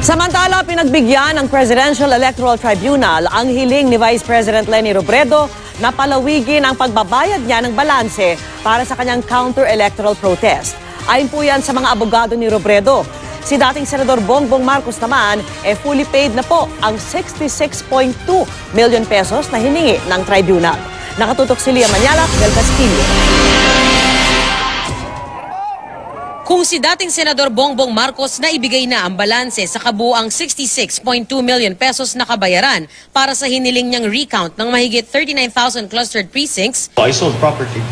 Samantala, pinagbigyan ng Presidential Electoral Tribunal ang hiling ni Vice President Leni Robredo na palawigin ang pagbabayad niya ng balanse para sa kanyang counter-electoral protest. Ayon po yan sa mga abogado ni Robredo. Si dating Senador Bongbong Marcos naman, fully paid na po ang 66.2 million pesos na hiningi ng tribunal. Nakatutok si Lia Manyalak del Castillo. Kung si dating Senador Bongbong Marcos na ibigay na ang balanse sa kabuuang 66.2 million pesos na kabayaran para sa hiniling niyang recount ng mahigit 39,000 clustered precincts, I sold property.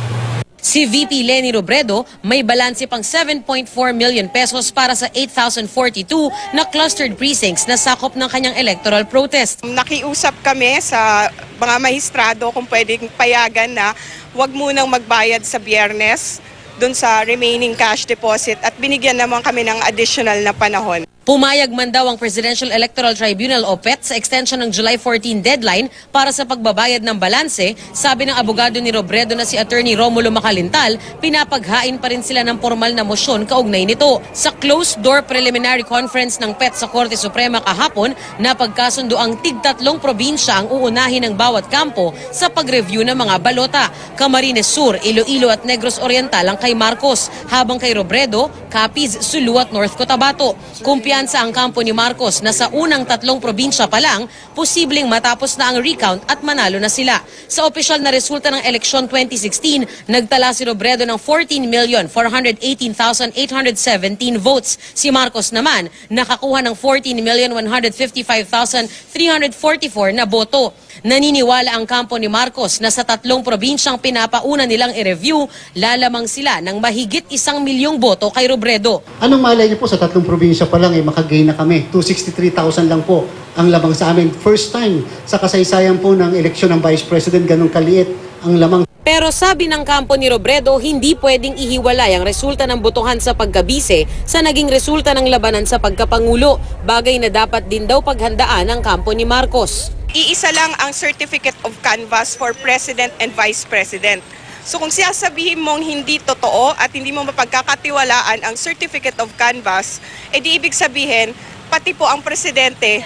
Si VP Leni Robredo may balanse pang 7.4 million pesos para sa 8,042 na clustered precincts na sakop ng kanyang electoral protest. Nakiusap kami sa mga mahistrado kung pwedeng payagan na huwag munang magbayad sa Biyernes dun sa remaining cash deposit at binigyan naman kami ng additional na panahon. Pumayag man daw ang Presidential Electoral Tribunal o PET sa extension ng July 14 deadline para sa pagbabayad ng balanse. Sabi ng abogado ni Robredo na si Attorney Romulo Macalintal, pinapaghain pa rin sila ng formal na motion kaugnay nito. Sa closed-door preliminary conference ng PET sa Korte Suprema kahapon, napagkasundo ang tig-tatlong probinsya ang uunahin ng bawat kampo sa pag-review ng mga balota. Camarines Sur, Iloilo at Negros Oriental ang kay Marcos, habang kay Robredo, Capiz, Sulu at North Cotabato. Kumpiyansa ang kampo ni Marcos na sa unang tatlong probinsya pa lang, posibleng matapos na ang recount at manalo na sila. Sa opisyal na resulta ng eleksyon 2016, nagtala si Robredo ng 14,418,817 votes. Si Marcos naman nakakuha ng 14,155,344 na boto. Naniniwala ang kampo ni Marcos na sa tatlong probinsyang pinapauna nilang i-review, lalamang sila ng mahigit 1 milyong boto kay Robredo. Anong malay niyo po sa tatlong probinsya pa lang makagain na kami? 263,000 lang po ang lamang sa amin. First time sa kasaysayan po ng eleksyon ng Vice President, ganun kaliit ang lamang. Pero sabi ng kampo ni Robredo, hindi pwedeng ihiwalay ang resulta ng botohan sa pagkabise sa naging resulta ng labanan sa pagkapangulo, bagay na dapat din daw paghandaan ng kampo ni Marcos. Iisa lang ang Certificate of Canvass for President and Vice President. So kung sasabihin mong hindi totoo at hindi mo mapagkakatiwalaan ang Certificate of Canvass, di ibig sabihin, pati po ang Presidente,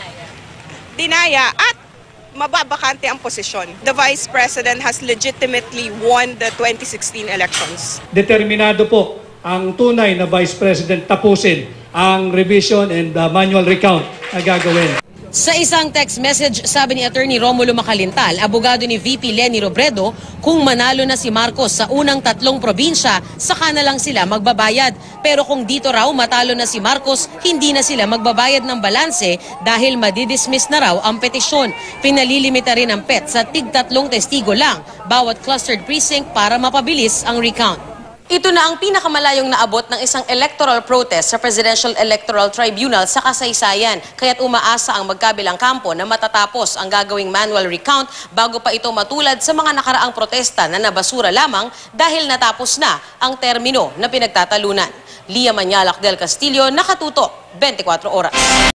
dinaya at mababakante ang posisyon. The Vice President has legitimately won the 2016 elections. Determinado po ang tunay na Vice President tapusin ang revision and manual recount na gagawin. Sa isang text message, sabi ni Attorney Romulo Macalintal, abogado ni VP Leni Robredo, kung manalo na si Marcos sa unang tatlong probinsya, saka na lang sila magbabayad. Pero kung dito raw matalo na si Marcos, hindi na sila magbabayad ng balanse dahil madidismiss na raw ang petisyon. Pinalilimita rin ang PET sa tig-tatlong testigo lang, bawat clustered precinct para mapabilis ang recount. Ito na ang pinakamalayong naabot ng isang electoral protest sa Presidential Electoral Tribunal sa kasaysayan. Kaya't umaasa ang magkabilang kampo na matatapos ang gagawing manual recount bago pa ito matulad sa mga nakaraang protesta na nabasura lamang dahil natapos na ang termino na pinagtatalunan. Lia Manyalak del Castillo, Nakatutok, 24 Oras.